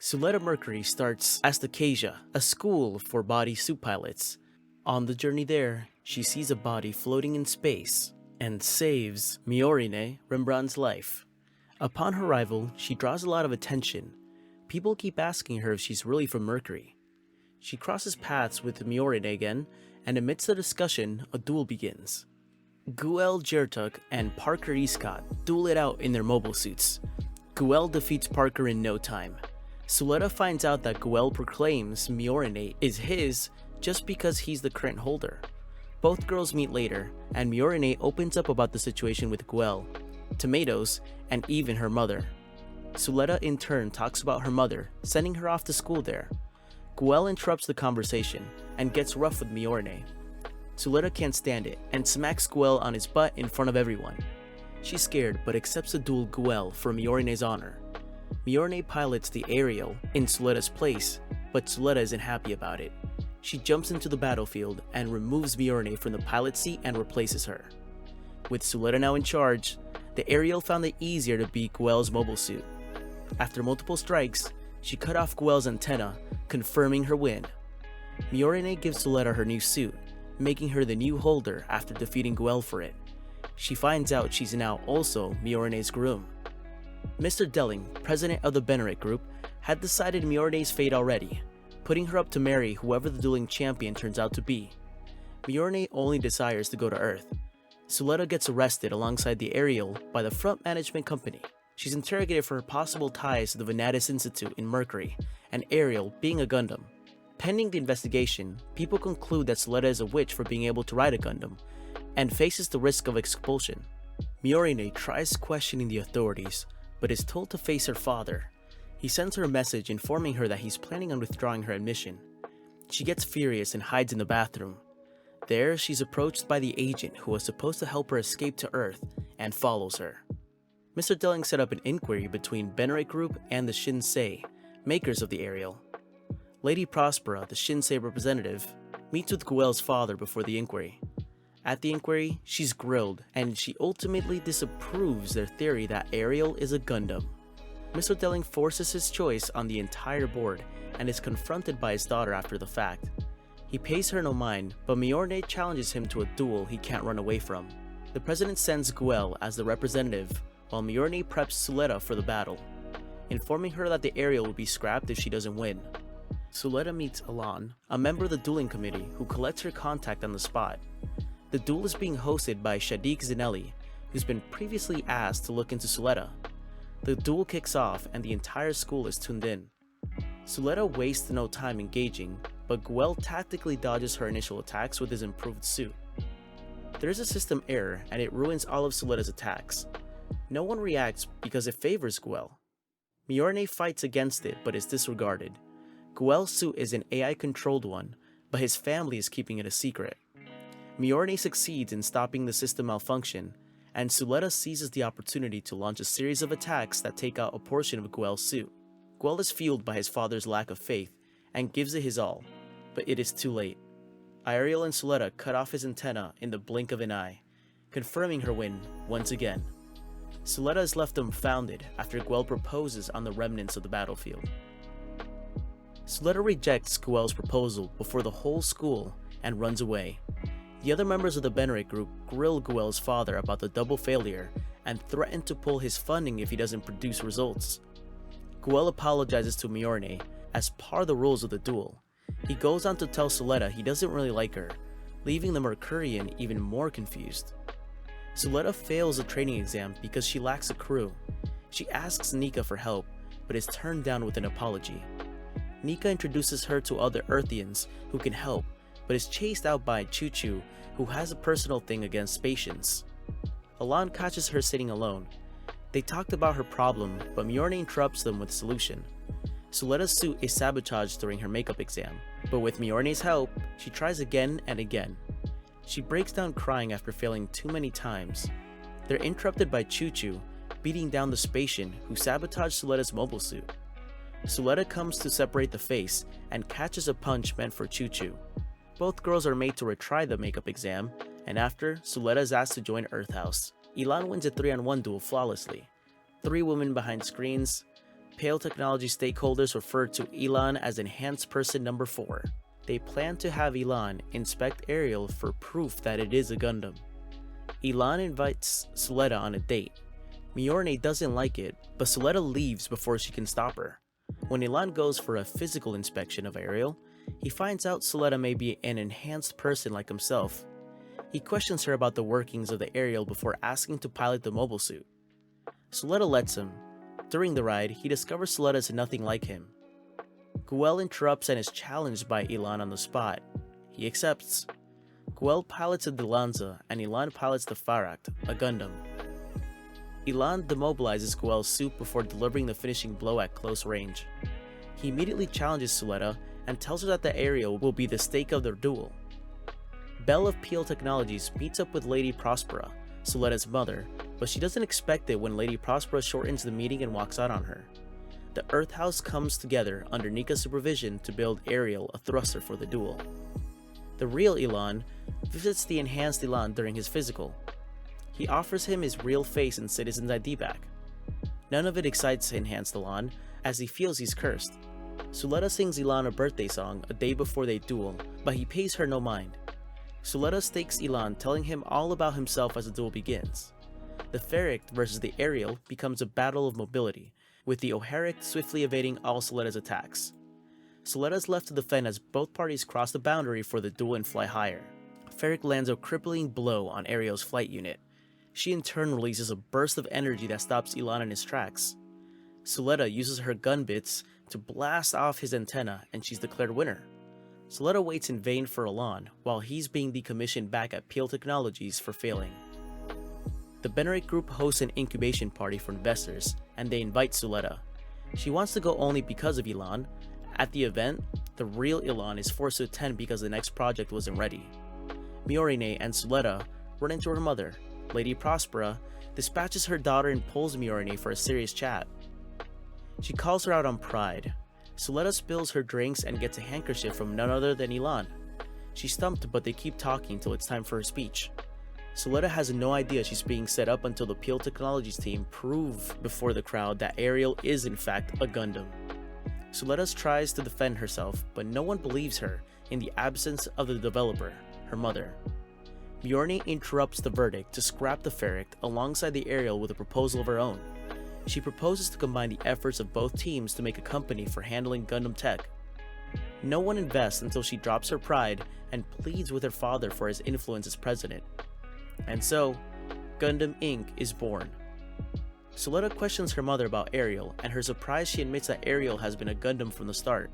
Suletta Mercury starts as the Acacia, a school for bodysuit pilots. On the journey there, she sees a body floating in space and saves Miorine, Rembrandt's life. Upon her arrival, she draws a lot of attention. People keep asking her if she's really from Mercury. She crosses paths with Miorine again, and amidst the discussion, a duel begins. Guel Jertuk and Parker Escott duel it out in their mobile suits. Guel defeats Parker in no time. Suletta finds out that Guel proclaims Miorine is his just because he's the current holder. Both girls meet later, and Miorine opens up about the situation with Guel, Tomatoes, and even her mother. Suletta in turn talks about her mother, sending her off to school there. Guel interrupts the conversation and gets rough with Miorine. Suletta can't stand it and smacks Guel on his butt in front of everyone. She's scared but accepts the duel Guel for Miorine's honor. Miorine pilots the Ariel in Suletta's place, but Suletta isn't happy about it. She jumps into the battlefield and removes Miorine from the pilot seat and replaces her. With Suletta now in charge, the Ariel found it easier to beat Guel's mobile suit. After multiple strikes, she cut off Guel's antenna, confirming her win. Miorine gives Suletta her new suit, making her the new holder after defeating Guel for it. She finds out she's now also Miorine's groom. Mr. Delling, president of the Benneret group, had decided Miorine's fate already, putting her up to marry whoever the dueling champion turns out to be. Miorine only desires to go to Earth. Suletta gets arrested alongside the Ariel by the front management company. She's interrogated for her possible ties to the Venatus Institute in Mercury, and Ariel being a Gundam. Pending the investigation, people conclude that Suletta is a witch for being able to ride a Gundam, and faces the risk of expulsion. Miorine tries questioning the authorities, but is told to face her father. He sends her a message informing her that he's planning on withdrawing her admission. She gets furious and hides in the bathroom. There, she's approached by the agent who was supposed to help her escape to Earth, and follows her. Mr. Delling set up an inquiry between Benneret Group and the Shinsei, makers of the Ariel. Lady Prospera, the Shinsei representative, meets with Guel's father before the inquiry. At the inquiry, she's grilled, and she ultimately disapproves their theory that Ariel is a Gundam. Mr. Delling forces his choice on the entire board, and is confronted by his daughter after the fact. He pays her no mind, but Miorine challenges him to a duel he can't run away from. The president sends Guel as the representative, while Miorine preps Suletta for the battle, informing her that the Ariel will be scrapped if she doesn't win. Suletta meets Alan, a member of the dueling committee, who collects her contact on the spot. The duel is being hosted by Shadiq Zinelli, who's been previously asked to look into Suletta. The duel kicks off and the entire school is tuned in. Suletta wastes no time engaging, but Guel tactically dodges her initial attacks with his improved suit. There is a system error and it ruins all of Suletta's attacks. No one reacts because it favors Guel. Miorine fights against it but is disregarded. Guel's suit is an AI-controlled one, but his family is keeping it a secret. Miorine succeeds in stopping the system malfunction, and Suletta seizes the opportunity to launch a series of attacks that take out a portion of Guel's suit. Guel is fueled by his father's lack of faith, and gives it his all, but it is too late. Ariel and Suletta cut off his antenna in the blink of an eye, confirming her win once again. Suletta is left dumbfounded after Guel proposes on the remnants of the battlefield. Suletta rejects Guel's proposal before the whole school and runs away. The other members of the Benneret group grill Guel's father about the double failure and threaten to pull his funding if he doesn't produce results. Guel apologizes to Miorine as part of the rules of the duel. He goes on to tell Suletta he doesn't really like her, leaving the Mercurian even more confused. Suletta fails the training exam because she lacks a crew. She asks Nika for help, but is turned down with an apology. Nika introduces her to other Earthians who can help, but is chased out by Choo Choo, who has a personal thing against Spatians. Alan catches her sitting alone. They talked about her problem, but Miorine interrupts them with a solution. Suletta's suit is sabotaged during her makeup exam, but with Miorine's help, she tries again and again. She breaks down crying after failing too many times. They're interrupted by Choo Choo, beating down the Spatian who sabotaged Suletta's mobile suit. Suletta comes to separate the face and catches a punch meant for Choo Choo. Both girls are made to retry the makeup exam, and after, Suletta is asked to join Earth House. Elan wins a 3-on-1 duel flawlessly. 3 women behind screens, Pale Technology stakeholders refer to Elan as Enhanced Person Number 4. They plan to have Elan inspect Ariel for proof that it is a Gundam. Elan invites Suletta on a date. Myorine doesn't like it, but Suletta leaves before she can stop her. When Elan goes for a physical inspection of Ariel, he finds out Suletta may be an enhanced person like himself. He questions her about the workings of the Ariel before asking to pilot the mobile suit. Suletta lets him. During the ride, he discovers Suletta is nothing like him. Guel interrupts and is challenged by Elan on the spot. He accepts. Guel pilots the Dilanza and Elan pilots the Faracht, a Gundam. Elan demobilizes Guel's suit before delivering the finishing blow at close range. He immediately challenges Suletta and tells her that the Ariel will be the stake of their duel. Belle of Peel Technologies meets up with Lady Prospera, Suletta's mother, but she doesn't expect it when Lady Prospera shortens the meeting and walks out on her. The Earth House comes together under Nika's supervision to build Ariel a thruster for the duel. The real Elan visits the enhanced Elan during his physical. He offers him his real face and citizen's ID back. None of it excites enhanced Elan, as he feels he's cursed. Suletta sings Elan a birthday song a day before they duel, but he pays her no mind. Suletta stakes Elan, telling him all about himself as the duel begins. The Faracht versus the Ariel becomes a battle of mobility, with the O'Haric swiftly evading all Suletta's attacks. Suletta is left to defend as both parties cross the boundary for the duel and fly higher. Faracht lands a crippling blow on Ariel's flight unit. She in turn releases a burst of energy that stops Elan in his tracks. Suletta uses her gun bits to blast off his antenna and she's declared winner. Suletta waits in vain for Elan, while he's being decommissioned back at Peel Technologies for failing. The Benerate group hosts an incubation party for investors, and they invite Suletta. She wants to go only because of Elan. At the event, the real Elan is forced to attend because the next project wasn't ready. Myorine and Suletta run into her mother. Lady Prospera dispatches her daughter and pulls Myorine for a serious chat. She calls her out on pride. Suletta spills her drinks and gets a handkerchief from none other than Elan. She's stumped, but they keep talking till it's time for her speech. Suletta has no idea she's being set up until the Peel Technologies team prove before the crowd that Ariel is in fact a Gundam. Suletta tries to defend herself, but no one believes her in the absence of the developer, her mother. Myorine interrupts the verdict to scrap the Faracht alongside the Ariel with a proposal of her own. She proposes to combine the efforts of both teams to make a company for handling Gundam tech. No one invests until she drops her pride and pleads with her father for his influence as president. And so, Gundam Inc. is born. Suletta questions her mother about Ariel, and her surprise she admits that Ariel has been a Gundam from the start.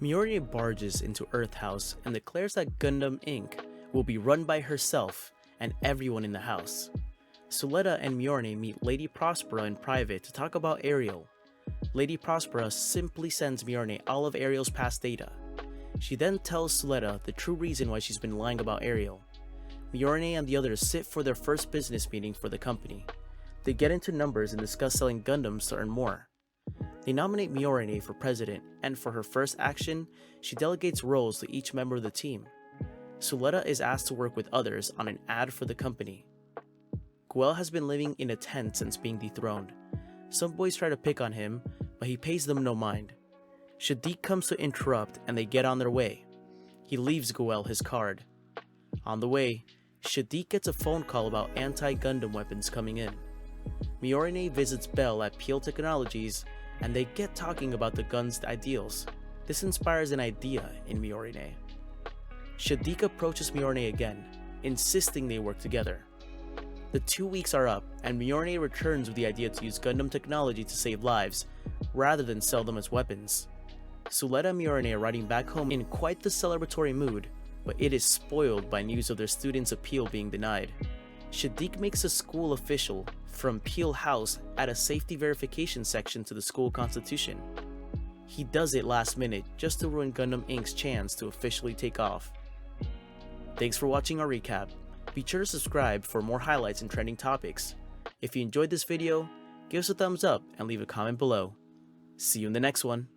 Myorine barges into Earth House and declares that Gundam Inc. will be run by herself and everyone in the house. Suletta and Myorine meet Lady Prospera in private to talk about Ariel. Lady Prospera simply sends Myorine all of Ariel's past data. She then tells Suletta the true reason why she's been lying about Ariel. Myorine and the others sit for their first business meeting for the company. They get into numbers and discuss selling Gundams to earn more. They nominate Myorine for president, and for her first action, she delegates roles to each member of the team. Suletta is asked to work with others on an ad for the company. Guel has been living in a tent since being dethroned. Some boys try to pick on him, but he pays them no mind. Shadiq comes to interrupt and they get on their way. He leaves Guel his card. On the way, Shadiq gets a phone call about anti-Gundam weapons coming in. Myorine visits Belle at Peel Technologies and they get talking about the gun's ideals. This inspires an idea in Myorine. Shadiq approaches Myorine again, insisting they work together. The 2 weeks are up, and Myorine returns with the idea to use Gundam technology to save lives, rather than sell them as weapons. Suletta and Myorine are riding back home in quite the celebratory mood, but it is spoiled by news of their students' appeal being denied. Shadiq makes a school official from Peel House add a safety verification section to the school constitution. He does it last minute just to ruin Gundam Inc.'s chance to officially take off. Thanks for watching our recap. Be sure to subscribe for more highlights and trending topics. If you enjoyed this video, give us a thumbs up and leave a comment below. See you in the next one.